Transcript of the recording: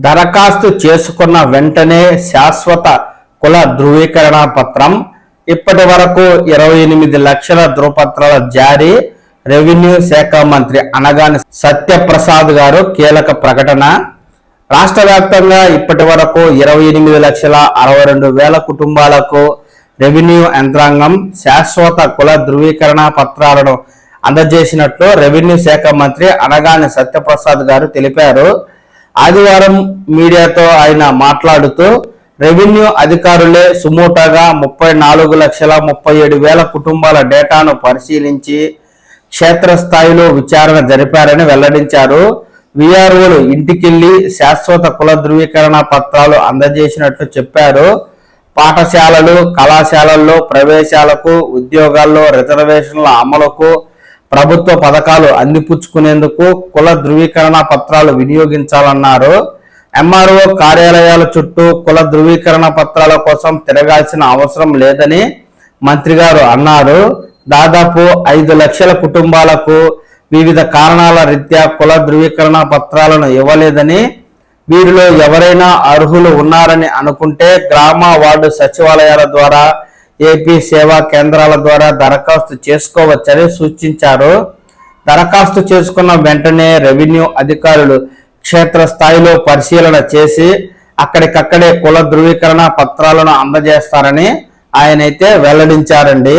దరఖాస్తు చేసుకున్న వెంటనే శాశ్వత కుల ధృవీకరణ పత్రం. ఇప్పటి వరకు 28 లక్షల ధృవపత్రాల జారీ. రెవెన్యూ శాఖ మంత్రి అనగాని సత్యప్రసాద్ గారు కీలక ప్రకటన. రాష్ట్ర వ్యాప్తంగా ఇప్పటి వరకు 28,62,000 కుటుంబాలకు రెవెన్యూ యంత్రాంగం శాశ్వత కుల ధృవీకరణ పత్రాలను అందజేసినట్లు రెవెన్యూ శాఖ మంత్రి అనగాని సత్యప్రసాద్ గారు తెలిపారు. ఆదివారం మీడియాతో ఆయన మాట్లాడుతూ రెవెన్యూ అధికారులే సుమోటాగా 34,37,000 కుటుంబాల డేటాను పరిశీలించి క్షేత్రస్థాయిలో విచారణ జరిపారని వెల్లడించారు. విఆర్ఓలు ఇంటికెళ్లి శాశ్వత కుల ధృవీకరణ పత్రాలు అందజేసినట్లు చెప్పారు. పాఠశాలలు, కళాశాలల్లో ప్రవేశాలకు, ఉద్యోగాల్లో రిజర్వేషన్ల అమలుకు, ప్రభుత్వ పథకాలు అందిపుచ్చుకునేందుకు కుల ధృవీకరణ పత్రాలు వినియోగించాలన్నారు. ఎంఆర్ఓ కార్యాలయాల చుట్టూ కుల ధృవీకరణ పత్రాల కోసం తిరగాల్సిన అవసరం లేదని మంత్రి గారు అన్నారు. దాదాపు 5 లక్షల కుటుంబాలకు వివిధ కారణాల రీత్యా కుల ధృవీకరణ పత్రాలను ఇవ్వలేదని, వీరిలో ఎవరైనా అర్హులు ఉన్నారని అనుకుంటే గ్రామ వార్డు సచివాలయాల ద్వారా, ఏపీ సేవా కేంద్రాల ద్వారా దరఖాస్తు చేసుకోవచ్చని సూచించారు. దరఖాస్తు చేసుకున్న వెంటనే రెవెన్యూ అధికారులు క్షేత్రస్థాయిలో పరిశీలన చేసి అక్కడికక్కడే కుల ధృవీకరణ పత్రాలను అందజేస్తారని ఆయనైతే వెల్లడించారండి.